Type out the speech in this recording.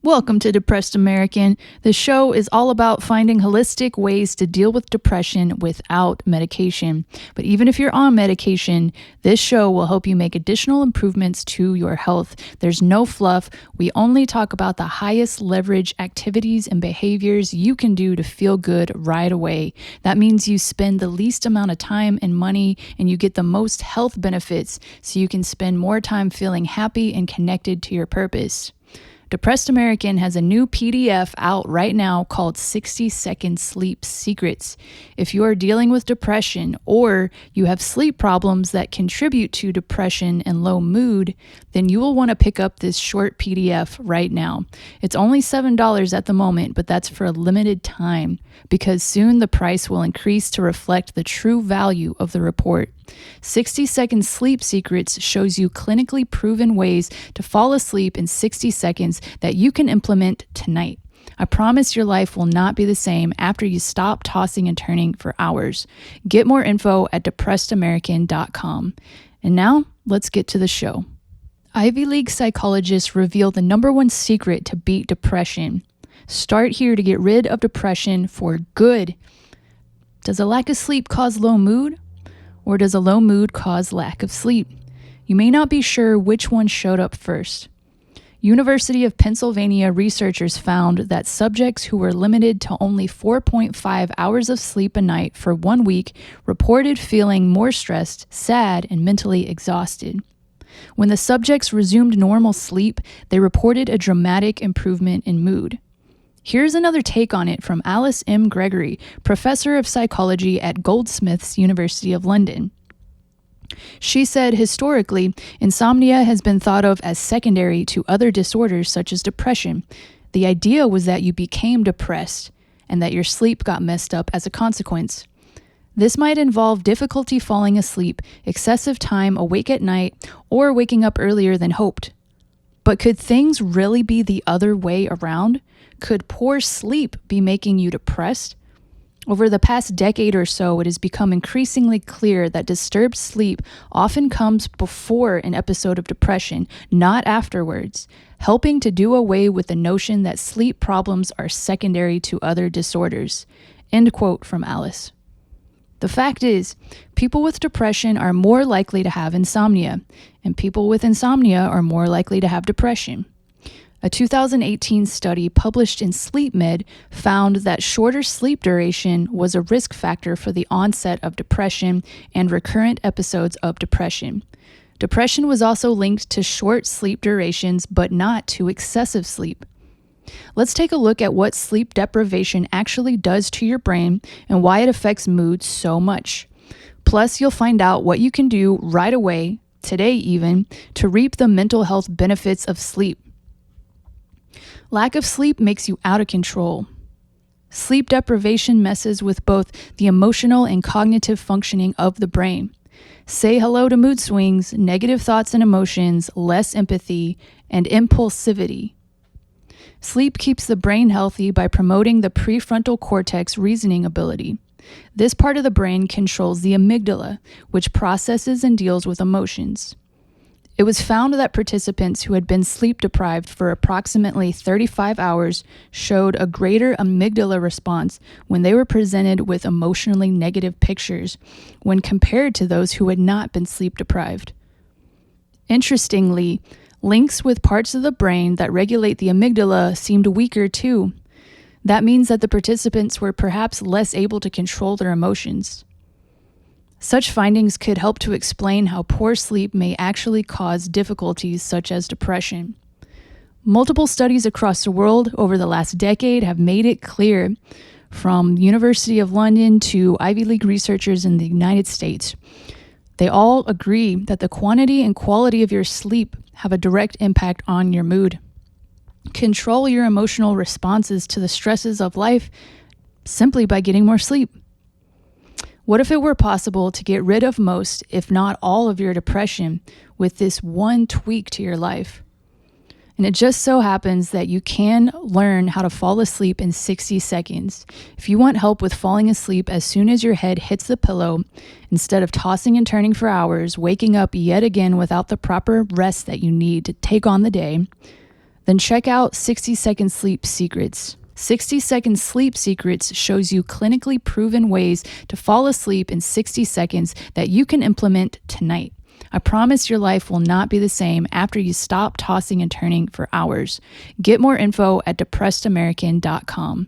Welcome to Depressed American. The show is all about finding holistic ways to deal with depression without medication. But even if you're on medication, this show will help you make additional improvements to your health. There's no fluff. We only talk about the highest leverage activities and behaviors you can do to feel good right away. That means you spend the least amount of time and money and you get the most health benefits so you can spend more time feeling happy and connected to your purpose. Depressed American has a new PDF out right now called 60-Second Sleep Secrets. If you are dealing with depression or you have sleep problems that contribute to depression and low mood, then you will want to pick up this short PDF right now. It's only $7 at the moment, but that's for a limited time because soon the price will increase to reflect the true value of the report. 60-Second Sleep Secrets shows you clinically proven ways to fall asleep in 60 seconds that you can implement tonight. I promise your life will not be the same after you stop tossing and turning for hours. Get more info at depressedamerican.com. And now, let's get to the show. Ivy League psychologists reveal the number one secret to beat depression. Start here to get rid of depression for good. Does a lack of sleep cause low mood? Or does a low mood cause lack of sleep? You may not be sure which one showed up first. University of Pennsylvania researchers found that subjects who were limited to only 4.5 hours of sleep a night for 1 week reported feeling more stressed, sad, and mentally exhausted. When the subjects resumed normal sleep, they reported a dramatic improvement in mood. Here's another take on it from Alice M. Gregory, professor of psychology at Goldsmiths, University of London. She said, historically, insomnia has been thought of as secondary to other disorders such as depression. The idea was that you became depressed and that your sleep got messed up as a consequence. This might involve difficulty falling asleep, excessive time awake at night, or waking up earlier than hoped. But could things really be the other way around? Could poor sleep be making you depressed? Over the past decade or so, it has become increasingly clear that disturbed sleep often comes before an episode of depression, not afterwards, helping to do away with the notion that sleep problems are secondary to other disorders. End quote from Alice. The fact is, people with depression are more likely to have insomnia, and people with insomnia are more likely to have depression. A 2018 study published in SleepMed found that shorter sleep duration was a risk factor for the onset of depression and recurrent episodes of depression. Depression was also linked to short sleep durations, but not to excessive sleep. Let's take a look at what sleep deprivation actually does to your brain and why it affects mood so much. Plus, you'll find out what you can do right away, today even, to reap the mental health benefits of sleep. Lack of sleep makes you out of control. Sleep deprivation messes with both the emotional and cognitive functioning of the brain. Say hello to mood swings, negative thoughts and emotions, less empathy, and impulsivity. Sleep keeps the brain healthy by promoting the prefrontal cortex reasoning ability. This part of the brain controls the amygdala, which processes and deals with emotions. It was found that participants who had been sleep deprived for approximately 35 hours showed a greater amygdala response when they were presented with emotionally negative pictures when compared to those who had not been sleep deprived. Interestingly, links with parts of the brain that regulate the amygdala seemed weaker too. That means that the participants were perhaps less able to control their emotions. Such findings could help to explain how poor sleep may actually cause difficulties such as depression. Multiple studies across the world over the last decade have made it clear, from University of London to Ivy League researchers in the United States. They all agree that the quantity and quality of your sleep have a direct impact on your mood. Control your emotional responses to the stresses of life simply by getting more sleep. What if it were possible to get rid of most, if not all, of your depression with this one tweak to your life? And it just so happens that you can learn how to fall asleep in 60 seconds. If you want help with falling asleep as soon as your head hits the pillow, instead of tossing and turning for hours, waking up yet again without the proper rest that you need to take on the day, then check out 60-Second Sleep Secrets. 60-Second Sleep Secrets shows you clinically proven ways to fall asleep in 60 seconds that you can implement tonight. I promise your life will not be the same after you stop tossing and turning for hours. Get more info at depressedamerican.com.